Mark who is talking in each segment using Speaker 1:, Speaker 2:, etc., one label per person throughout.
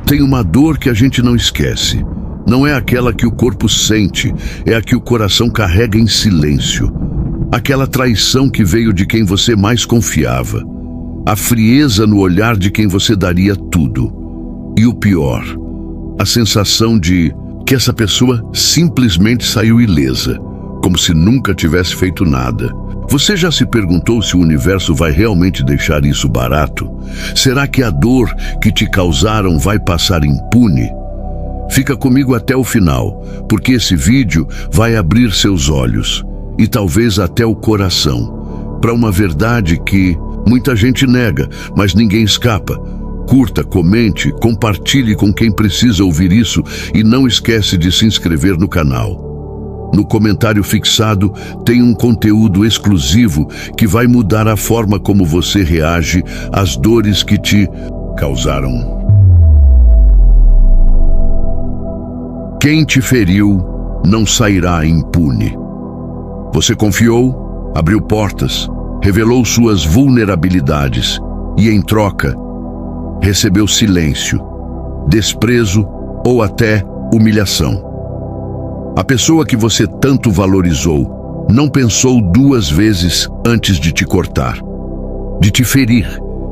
Speaker 1: Tem uma dor que a gente não esquece. Não é aquela que o corpo sente, é a que o coração carrega em silêncio. Aquela traição que veio de quem você mais confiava. A frieza no olhar de quem você daria tudo. E o pior, a sensação de que essa pessoa simplesmente saiu ilesa, como se nunca tivesse feito nada. Você já se perguntou se o universo vai realmente deixar isso barato? Será que a dor que te causaram vai passar impune? Fica comigo até o final, porque esse vídeo vai abrir seus olhos e talvez até o coração para uma verdade que muita gente nega, mas ninguém escapa. Curta, comente, compartilhe com quem precisa ouvir isso e não esquece de se inscrever no canal. No comentário fixado tem um conteúdo exclusivo que vai mudar a forma como você reage às dores que te causaram. Quem te feriu não sairá impune. Você confiou, abriu portas, revelou suas vulnerabilidades e, em troca, recebeu silêncio, desprezo ou até humilhação. A pessoa que você tanto valorizou não pensou duas vezes antes de te cortar, de te ferir,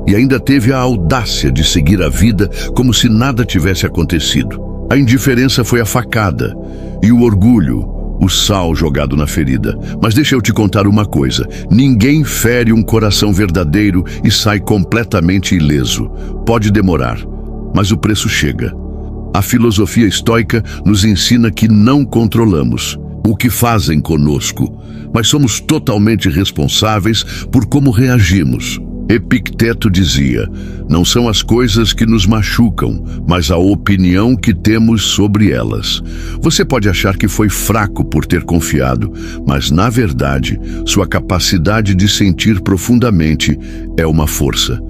Speaker 1: e ainda teve a audácia de seguir a vida como se nada tivesse acontecido. A indiferença foi a facada e o orgulho, o sal jogado na ferida. Mas deixa eu te contar uma coisa: ninguém fere um coração verdadeiro e sai completamente ileso. Pode demorar, mas o preço chega. A filosofia estoica nos ensina que não controlamos o que fazem conosco, mas somos totalmente responsáveis por como reagimos. Epicteto dizia: não são as coisas que nos machucam, mas a opinião que temos sobre elas. Você pode achar que foi fraco por ter confiado, mas na verdade, sua capacidade de sentir profundamente é uma força.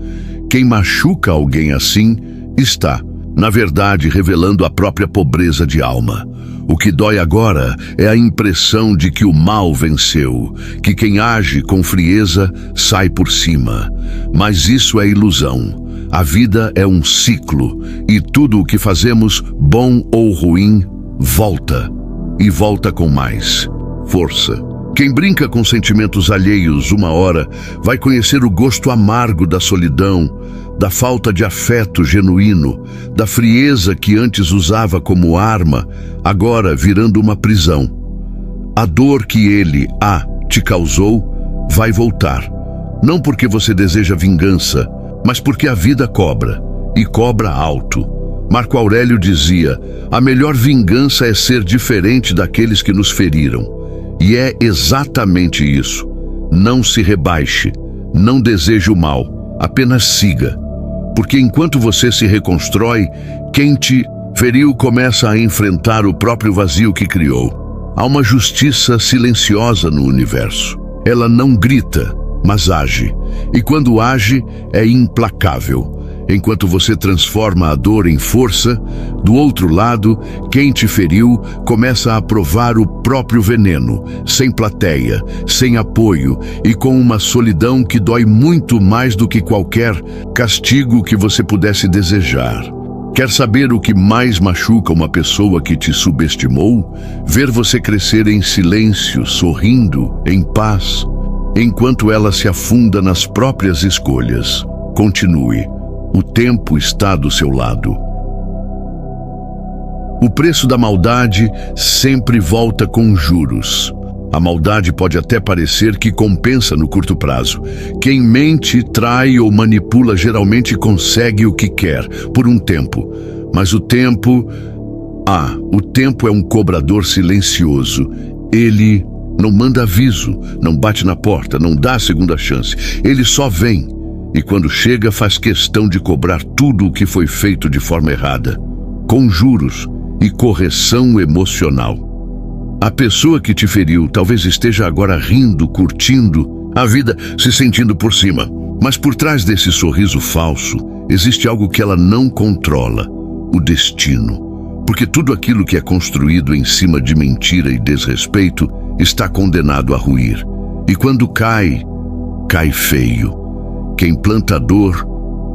Speaker 1: Quem machuca alguém assim está, na verdade, revelando a própria pobreza de alma. O que dói agora é a impressão de que o mal venceu, que quem age com frieza sai por cima. Mas isso é ilusão. A vida é um ciclo, e tudo o que fazemos, bom ou ruim, volta. E volta com mais força. Quem brinca com sentimentos alheios uma hora vai conhecer o gosto amargo da solidão, da falta de afeto genuíno, da frieza que antes usava como arma, agora virando uma prisão. A dor que ele, te causou, vai voltar. Não porque você deseja vingança, mas porque a vida cobra, e cobra alto. Marco Aurélio dizia: a melhor vingança é ser diferente daqueles que nos feriram. E é exatamente isso. Não se rebaixe, não deseje o mal, apenas siga. Porque enquanto você se reconstrói, quem te feriu começa a enfrentar o próprio vazio que criou. Há uma justiça silenciosa no universo. Ela não grita, mas age. E quando age, é implacável. Enquanto você transforma a dor em força, do outro lado, quem te feriu começa a provar o próprio veneno, sem plateia, sem apoio e com uma solidão que dói muito mais do que qualquer castigo que você pudesse desejar. Quer saber o que mais machuca uma pessoa que te subestimou? Ver você crescer em silêncio, sorrindo, em paz, enquanto ela se afunda nas próprias escolhas. Continue. O tempo está do seu lado. O preço da maldade sempre volta com juros. A maldade pode até parecer que compensa no curto prazo. Quem mente, trai ou manipula geralmente consegue o que quer, por um tempo. Mas o tempo é um cobrador silencioso. Ele não manda aviso, não bate na porta, não dá a segunda chance. Ele só vem. E quando chega, faz questão de cobrar tudo o que foi feito de forma errada, com juros e correção emocional. A pessoa que te feriu talvez esteja agora rindo, curtindo a vida, se sentindo por cima. Mas por trás desse sorriso falso, existe algo que ela não controla: o destino. Porque tudo aquilo que é construído em cima de mentira e desrespeito está condenado a ruir. E quando cai, cai feio. Quem planta dor,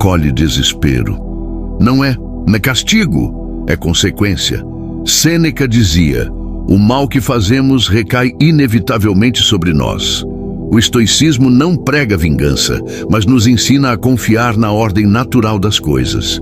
Speaker 1: colhe desespero. Não é Castigo é consequência. Sêneca dizia: o mal que fazemos recai inevitavelmente sobre nós. O estoicismo não prega vingança, mas nos ensina a confiar na ordem natural das coisas.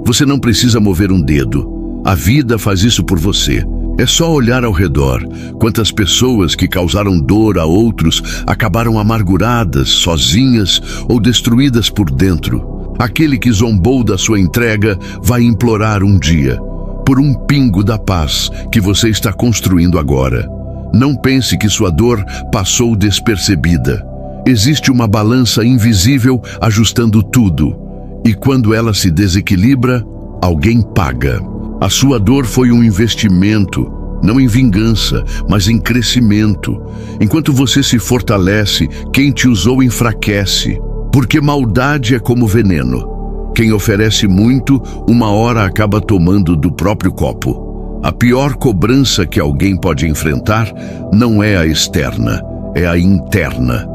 Speaker 1: Você não precisa mover um dedo. A vida faz isso por você. É só olhar ao redor. Quantas pessoas que causaram dor a outros acabaram amarguradas, sozinhas ou destruídas por dentro. Aquele que zombou da sua entrega vai implorar um dia por um pingo da paz que você está construindo agora. Não pense que sua dor passou despercebida. Existe uma balança invisível ajustando tudo. E quando ela se desequilibra, alguém paga. A sua dor foi um investimento, não em vingança, mas em crescimento. Enquanto você se fortalece, quem te usou enfraquece. Porque maldade é como veneno. Quem oferece muito, uma hora acaba tomando do próprio copo. A pior cobrança que alguém pode enfrentar não é a externa, é a interna.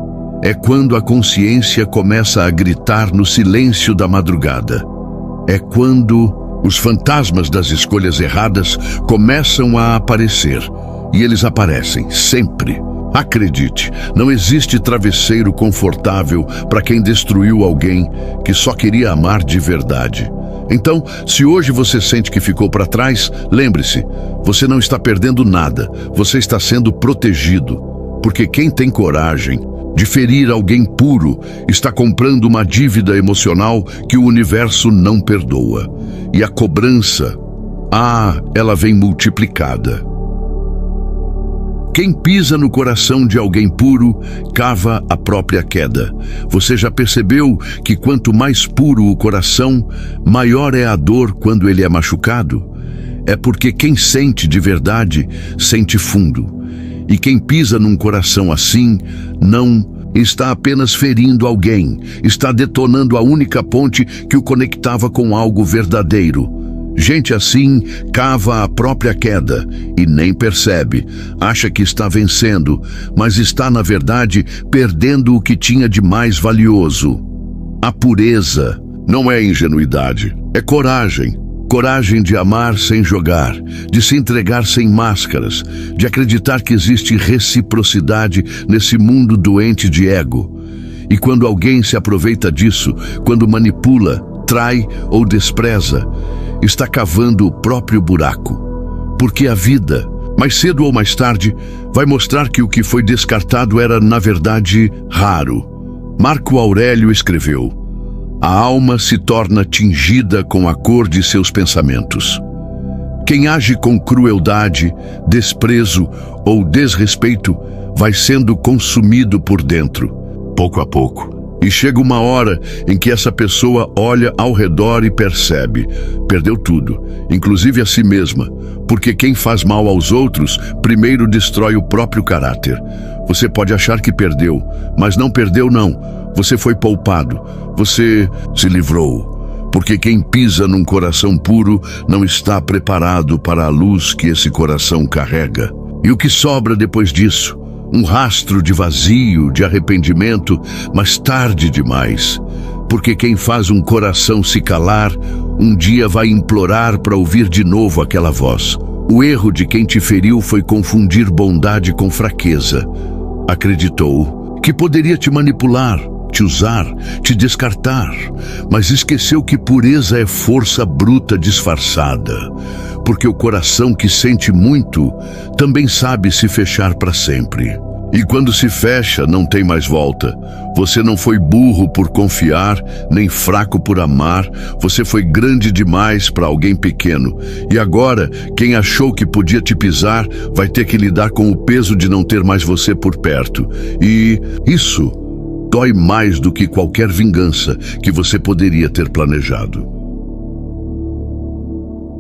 Speaker 1: É quando a consciência começa a gritar no silêncio da madrugada. É quando os fantasmas das escolhas erradas começam a aparecer. E eles aparecem sempre. Acredite, não existe travesseiro confortável para quem destruiu alguém que só queria amar de verdade. Então, se hoje você sente que ficou para trás, lembre-se, você não está perdendo nada, você está sendo protegido. Porque quem tem coragem de ferir alguém puro está comprando uma dívida emocional que o universo não perdoa. E a cobrança, ela vem multiplicada. Quem pisa no coração de alguém puro, cava a própria queda. Você já percebeu que quanto mais puro o coração, maior é a dor quando ele é machucado? É porque quem sente de verdade, sente fundo. E quem pisa num coração assim, não está apenas ferindo alguém, está detonando a única ponte que o conectava com algo verdadeiro. Gente assim cava a própria queda e nem percebe. Acha que está vencendo, mas está, na verdade, perdendo o que tinha de mais valioso. A pureza não é ingenuidade, é coragem. Coragem de amar sem jogar, de se entregar sem máscaras, de acreditar que existe reciprocidade nesse mundo doente de ego. E quando alguém se aproveita disso, quando manipula, trai ou despreza, está cavando o próprio buraco. Porque a vida, mais cedo ou mais tarde, vai mostrar que o que foi descartado era, na verdade, raro. Marco Aurélio escreveu: a alma se torna tingida com a cor de seus pensamentos. Quem age com crueldade, desprezo ou desrespeito vai sendo consumido por dentro, pouco a pouco. E chega uma hora em que essa pessoa olha ao redor e percebe: perdeu tudo, inclusive a si mesma, porque quem faz mal aos outros primeiro destrói o próprio caráter. Você pode achar que perdeu, mas não perdeu não. Você foi poupado, você se livrou. Porque quem pisa num coração puro não está preparado para a luz que esse coração carrega. E o que sobra depois disso? Um rastro de vazio, de arrependimento, mas tarde demais. Porque quem faz um coração se calar, um dia vai implorar para ouvir de novo aquela voz. O erro de quem te feriu foi confundir bondade com fraqueza. Acreditou que poderia te manipular, te usar, te descartar, mas esqueceu que pureza é força bruta disfarçada. Porque o coração que sente muito também sabe se fechar para sempre. E quando se fecha, não tem mais volta. Você não foi burro por confiar, nem fraco por amar. Você foi grande demais para alguém pequeno. E agora, quem achou que podia te pisar, vai ter que lidar com o peso de não ter mais você por perto. E isso dói mais do que qualquer vingança que você poderia ter planejado.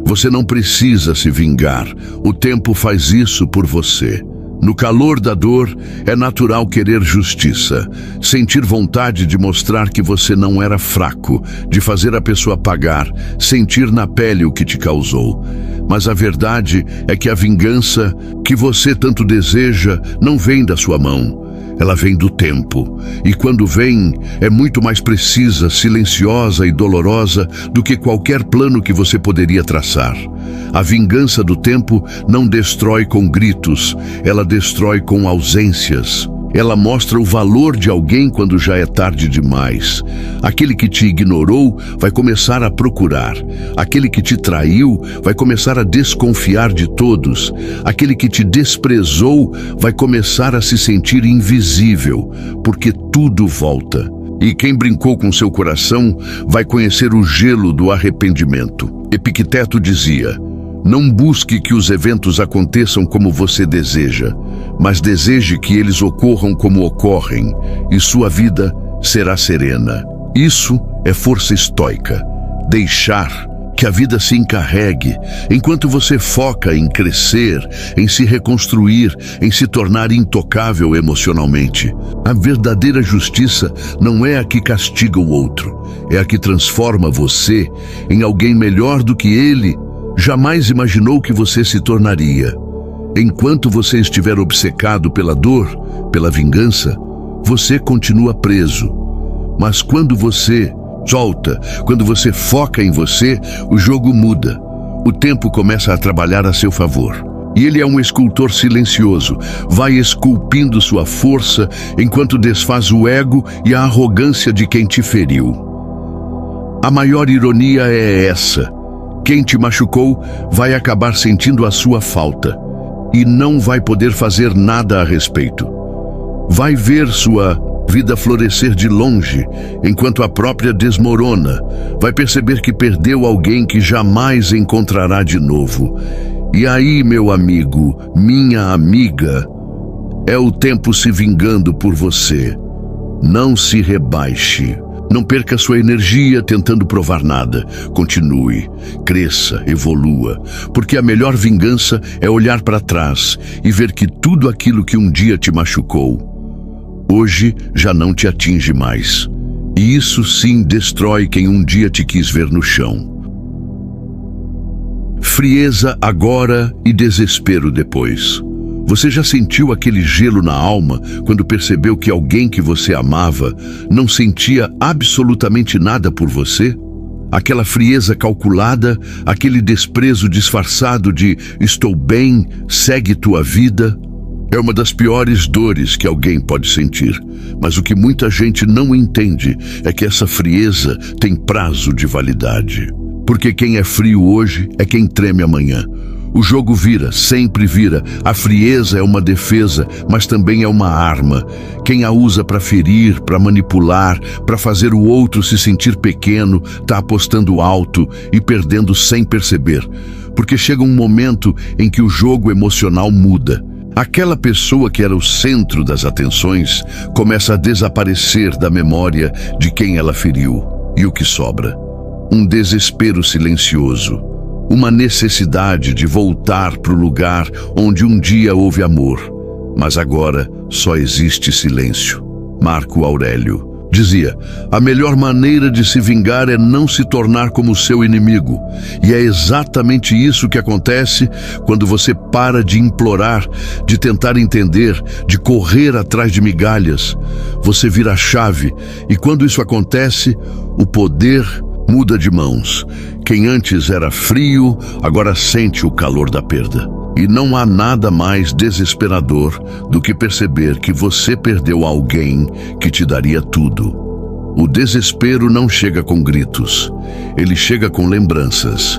Speaker 1: Você não precisa se vingar. O tempo faz isso por você. No calor da dor, é natural querer justiça, sentir vontade de mostrar que você não era fraco, de fazer a pessoa pagar, sentir na pele o que te causou. Mas a verdade é que a vingança que você tanto deseja não vem da sua mão. ela vem do tempo. E quando vem, é muito mais precisa, silenciosa e dolorosa do que qualquer plano que você poderia traçar. A vingança do tempo não destrói com gritos, ela destrói com ausências. Ela mostra o valor de alguém quando já é tarde demais. Aquele que te ignorou vai começar a procurar. Aquele que te traiu vai começar a desconfiar de todos. Aquele que te desprezou vai começar a se sentir invisível, porque tudo volta. E quem brincou com seu coração vai conhecer o gelo do arrependimento. Epicteto dizia: não busque que os eventos aconteçam como você deseja, mas deseje que eles ocorram como ocorrem, e sua vida será serena. Isso é força estoica. Deixar que a vida se encarregue, enquanto você foca em crescer, em se reconstruir, em se tornar intocável emocionalmente. A verdadeira justiça não é a que castiga o outro, é a que transforma você em alguém melhor do que ele jamais imaginou que você se tornaria. Enquanto você estiver obcecado pela dor, pela vingança, você continua preso. Mas quando você solta, quando você foca em você, o jogo muda. O tempo começa a trabalhar a seu favor. E ele é um escultor silencioso, vai esculpindo sua força enquanto desfaz o ego e a arrogância de quem te feriu. A maior ironia é essa: quem te machucou vai acabar sentindo a sua falta e não vai poder fazer nada a respeito. Vai ver sua vida florescer de longe, enquanto a própria desmorona. Vai perceber que perdeu alguém que jamais encontrará de novo. E aí, meu amigo, minha amiga, é o tempo se vingando por você. Não se rebaixe. Não perca sua energia tentando provar nada. Continue, cresça, evolua, porque a melhor vingança é olhar para trás e ver que tudo aquilo que um dia te machucou, hoje já não te atinge mais. E isso sim destrói quem um dia te quis ver no chão. Frieza agora e desespero depois. Você já sentiu aquele gelo na alma quando percebeu que alguém que você amava não sentia absolutamente nada por você? Aquela frieza calculada, aquele desprezo disfarçado de "estou bem, segue tua vida", é uma das piores dores que alguém pode sentir. Mas o que muita gente não entende é que essa frieza tem prazo de validade. Porque quem é frio hoje é quem treme amanhã. O jogo vira, sempre vira. A frieza é uma defesa, mas também é uma arma. Quem a usa para ferir, para manipular, para fazer o outro se sentir pequeno, está apostando alto e perdendo sem perceber. Porque chega um momento em que o jogo emocional muda. Aquela pessoa que era o centro das atenções começa a desaparecer da memória de quem ela feriu. E o que sobra? Um desespero silencioso. Uma necessidade de voltar para o lugar onde um dia houve amor, mas agora só existe silêncio. Marco Aurélio dizia: a melhor maneira de se vingar é não se tornar como seu inimigo. E é exatamente isso que acontece quando você para de implorar, de tentar entender, de correr atrás de migalhas. Você vira a chave, e quando isso acontece, o poder muda de mãos. Quem antes era frio, agora sente o calor da perda. E não há nada mais desesperador do que perceber que você perdeu alguém que te daria tudo. O desespero não chega com gritos, ele chega com lembranças,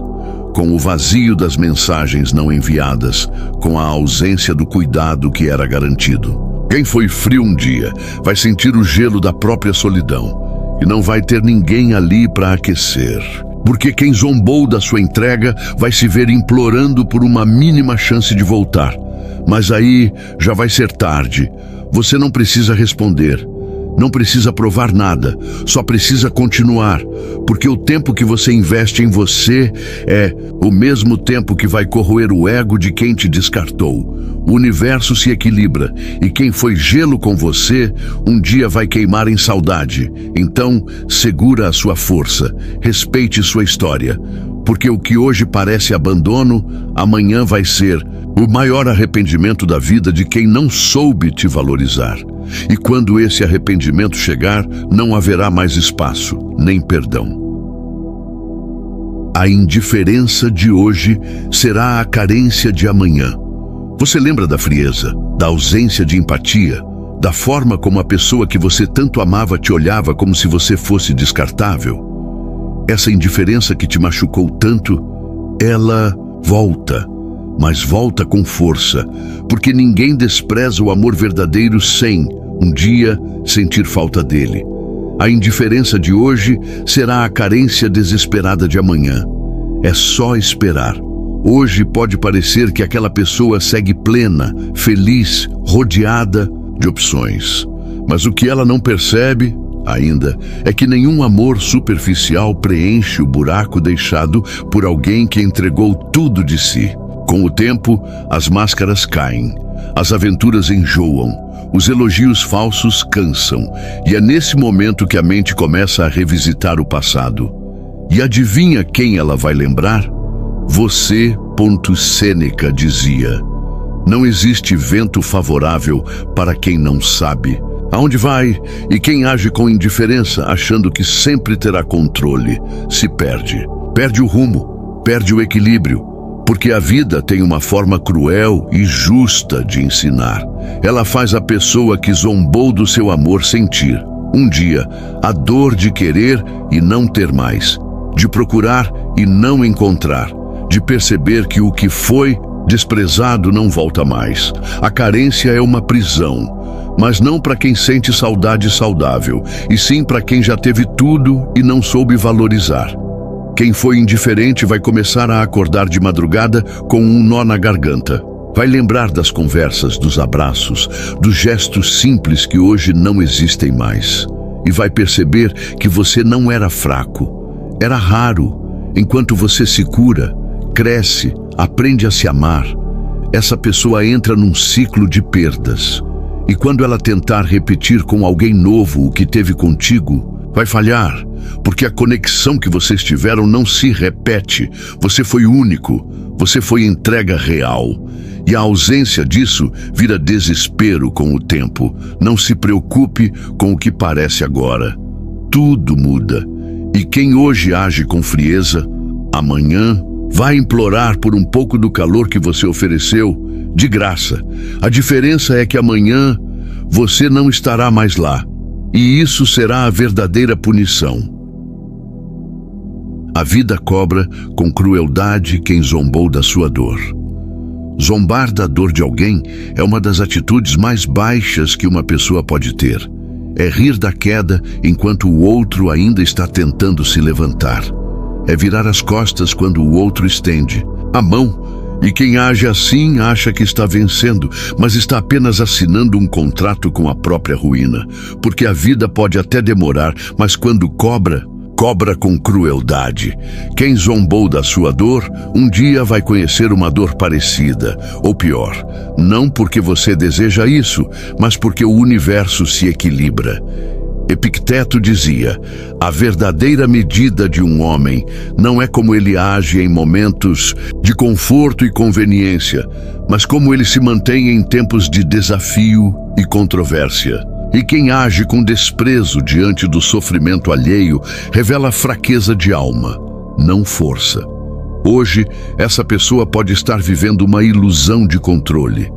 Speaker 1: com o vazio das mensagens não enviadas, com a ausência do cuidado que era garantido. Quem foi frio um dia vai sentir o gelo da própria solidão e não vai ter ninguém ali para aquecer. Porque quem zombou da sua entrega vai se ver implorando por uma mínima chance de voltar. Mas aí já vai ser tarde. Você não precisa responder. Não precisa provar nada. Só precisa continuar. Porque o tempo que você investe em você é o mesmo tempo que vai corroer o ego de quem te descartou. O universo se equilibra. E quem foi gelo com você, um dia vai queimar em saudade. Então, segura a sua força. Respeite sua história. Porque o que hoje parece abandono, amanhã vai ser o maior arrependimento da vida de quem não soube te valorizar. E quando esse arrependimento chegar, não haverá mais espaço, nem perdão. A indiferença de hoje será a carência de amanhã. Você lembra da frieza, da ausência de empatia, da forma como a pessoa que você tanto amava te olhava como se você fosse descartável? Essa indiferença que te machucou tanto, ela volta, mas volta com força, porque ninguém despreza o amor verdadeiro sem, um dia, sentir falta dele. A indiferença de hoje será a carência desesperada de amanhã. É só esperar. Hoje pode parecer que aquela pessoa segue plena, feliz, rodeada de opções. Mas o que ela não percebe ainda é que nenhum amor superficial preenche o buraco deixado por alguém que entregou tudo de si. Com o tempo, as máscaras caem, as aventuras enjoam, os elogios falsos cansam, e é nesse momento que a mente começa a revisitar o passado. E adivinha quem ela vai lembrar? Você, Sêneca dizia: não existe vento favorável para quem não sabe aonde vai, e quem age com indiferença, achando que sempre terá controle, se perde. Perde o rumo, perde o equilíbrio, porque a vida tem uma forma cruel e justa de ensinar. Ela faz a pessoa que zombou do seu amor sentir, um dia, a dor de querer e não ter mais, de procurar e não encontrar, de perceber que o que foi desprezado não volta mais. A carência é uma prisão, mas não para quem sente saudade saudável, e sim para quem já teve tudo e não soube valorizar. Quem foi indiferente vai começar a acordar de madrugada com um nó na garganta. Vai lembrar das conversas, dos abraços, dos gestos simples que hoje não existem mais. E vai perceber que você não era fraco, era raro. Enquanto você se cura, cresce, aprende a se amar, essa pessoa entra num ciclo de perdas. E quando ela tentar repetir com alguém novo o que teve contigo, vai falhar, porque a conexão que vocês tiveram não se repete. Você foi único, você foi entrega real. E a ausência disso vira desespero com o tempo. Não se preocupe com o que parece agora. Tudo muda. E quem hoje age com frieza, amanhã vai implorar por um pouco do calor que você ofereceu, de graça. A diferença é que amanhã você não estará mais lá. E isso será a verdadeira punição. A vida cobra com crueldade quem zombou da sua dor. Zombar da dor de alguém é uma das atitudes mais baixas que uma pessoa pode ter. É rir da queda enquanto o outro ainda está tentando se levantar. É virar as costas quando o outro estende a mão. E quem age assim acha que está vencendo, mas está apenas assinando um contrato com a própria ruína. Porque a vida pode até demorar, mas quando cobra, cobra com crueldade. Quem zombou da sua dor, um dia vai conhecer uma dor parecida, ou pior. Não porque você deseja isso, mas porque o universo se equilibra. Epicteto dizia: a verdadeira medida de um homem não é como ele age em momentos de conforto e conveniência, mas como ele se mantém em tempos de desafio e controvérsia. E quem age com desprezo diante do sofrimento alheio revela fraqueza de alma, não força. Hoje, essa pessoa pode estar vivendo uma ilusão de controle.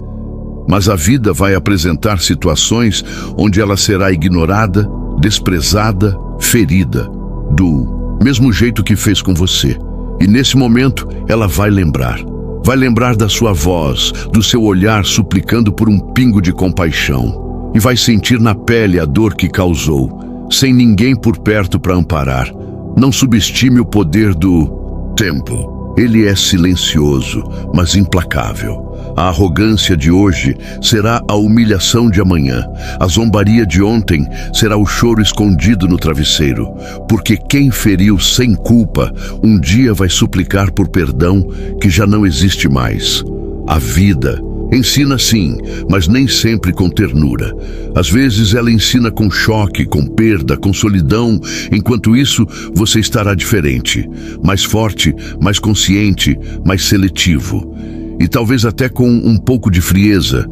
Speaker 1: Mas a vida vai apresentar situações onde ela será ignorada, desprezada, ferida, do mesmo jeito que fez com você. E nesse momento, ela vai lembrar. Vai lembrar da sua voz, do seu olhar suplicando por um pingo de compaixão. E vai sentir na pele a dor que causou, sem ninguém por perto para amparar. Não subestime o poder do tempo. Ele é silencioso, mas implacável. A arrogância de hoje será a humilhação de amanhã. A zombaria de ontem será o choro escondido no travesseiro. Porque quem feriu sem culpa, um dia vai suplicar por perdão que já não existe mais. A vida ensina sim, mas nem sempre com ternura. Às vezes ela ensina com choque, com perda, com solidão. Enquanto isso, você estará diferente, mais forte, mais consciente, mais seletivo. E talvez até com um pouco de frieza,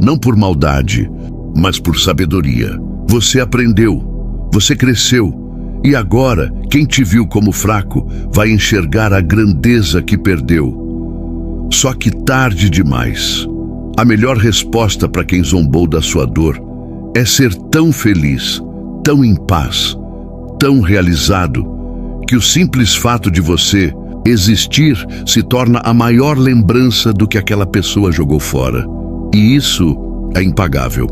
Speaker 1: não por maldade, mas por sabedoria. Você aprendeu, você cresceu, e agora quem te viu como fraco vai enxergar a grandeza que perdeu. Só que tarde demais. A melhor resposta para quem zombou da sua dor é ser tão feliz, tão em paz, tão realizado, que o simples fato de você existir se torna a maior lembrança do que aquela pessoa jogou fora. E isso é impagável.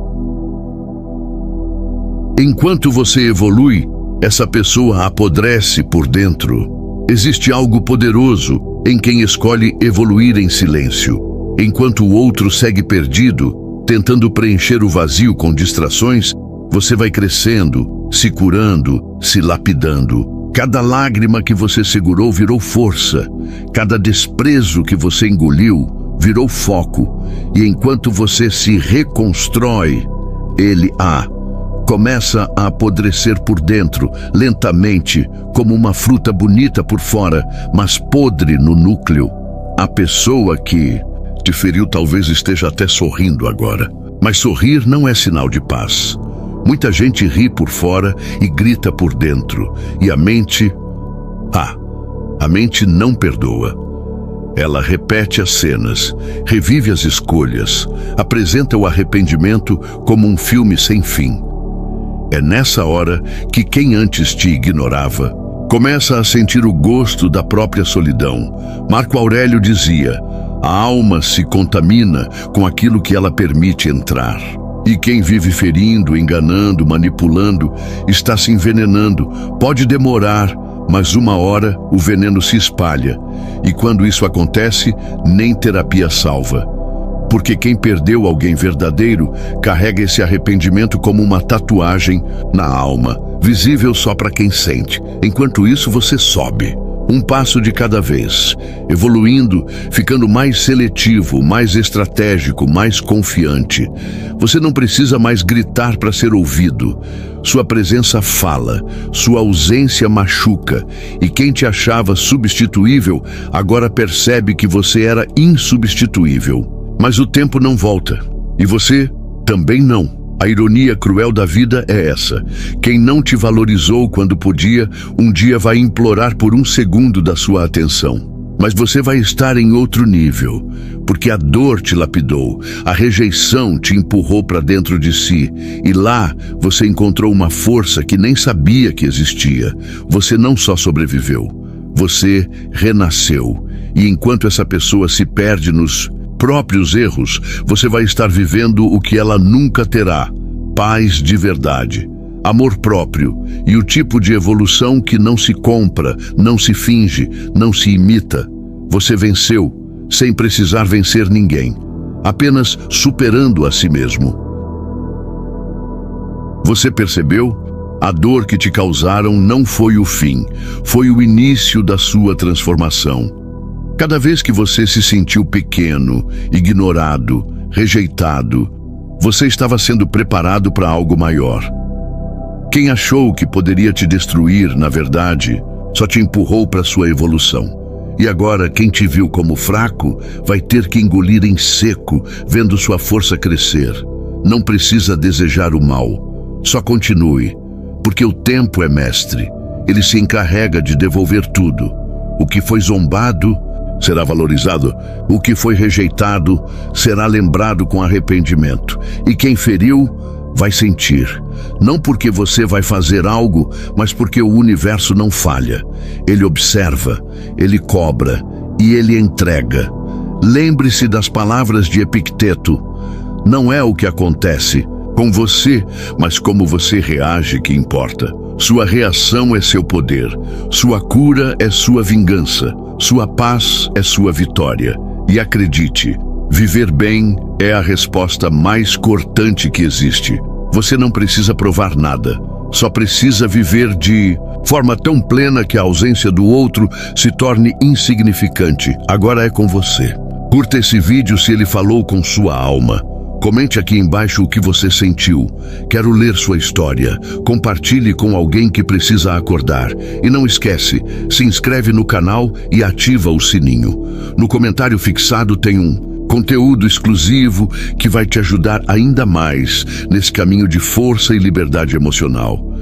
Speaker 1: Enquanto você evolui, essa pessoa apodrece por dentro. Existe algo poderoso em quem escolhe evoluir em silêncio, enquanto o outro segue perdido, tentando preencher o vazio com distrações. Você vai crescendo, se curando, se lapidando. Cada lágrima que você segurou virou força. Cada desprezo que você engoliu virou foco. E enquanto você se reconstrói, ele começa a apodrecer por dentro, lentamente, como uma fruta bonita por fora, mas podre no núcleo. A pessoa que te feriu talvez esteja até sorrindo agora. Mas sorrir não é sinal de paz. Muita gente ri por fora e grita por dentro. E a mente não perdoa. Ela repete as cenas, revive as escolhas, apresenta o arrependimento como um filme sem fim. É nessa hora que quem antes te ignorava começa a sentir o gosto da própria solidão. Marco Aurélio dizia: a alma se contamina com aquilo que ela permite entrar. E quem vive ferindo, enganando, manipulando, está se envenenando. Pode demorar, mas uma hora o veneno se espalha. E quando isso acontece, nem terapia salva. Porque quem perdeu alguém verdadeiro carrega esse arrependimento como uma tatuagem na alma, visível só para quem sente. Enquanto isso, você sobe. Um passo de cada vez, evoluindo, ficando mais seletivo, mais estratégico, mais confiante. Você não precisa mais gritar para ser ouvido. Sua presença fala, sua ausência machuca, e quem te achava substituível agora percebe que você era insubstituível. Mas o tempo não volta, e você também não. A ironia cruel da vida é essa. Quem não te valorizou quando podia, um dia vai implorar por um segundo da sua atenção. Mas você vai estar em outro nível, porque a dor te lapidou, a rejeição te empurrou para dentro de si, e lá você encontrou uma força que nem sabia que existia. Você não só sobreviveu, você renasceu. E enquanto essa pessoa se perde nos próprios erros, você vai estar vivendo o que ela nunca terá: paz de verdade, amor próprio e o tipo de evolução que não se compra, não se finge, não se imita. Você venceu sem precisar vencer ninguém, apenas superando a si mesmo. Você percebeu? A dor que te causaram não foi o fim, foi o início da sua transformação. Cada vez que você se sentiu pequeno, ignorado, rejeitado, você estava sendo preparado para algo maior. Quem achou que poderia te destruir, na verdade, só te empurrou para sua evolução. E agora, quem te viu como fraco vai ter que engolir em seco, vendo sua força crescer. Não precisa desejar o mal. Só continue, porque o tempo é mestre. Ele se encarrega de devolver tudo. O que foi zombado será valorizado, o que foi rejeitado será lembrado com arrependimento. E quem feriu vai sentir, não porque você vai fazer algo, mas porque o universo não falha. Ele observa, ele cobra e ele entrega. Lembre-se das palavras de Epicteto: não é o que acontece com você, mas como você reage que importa. Sua reação é seu poder, sua cura é sua vingança, sua paz é sua vitória. E acredite, viver bem é a resposta mais cortante que existe. Você não precisa provar nada, só precisa viver de forma tão plena que a ausência do outro se torne insignificante. Agora é com você. Curta esse vídeo se ele falou com sua alma. Comente aqui embaixo o que você sentiu. Quero ler sua história. Compartilhe com alguém que precisa acordar. E não esquece, se inscreve no canal e ativa o sininho. No comentário fixado tem um Conteúdo exclusivo que vai te ajudar ainda mais nesse caminho de força e liberdade emocional.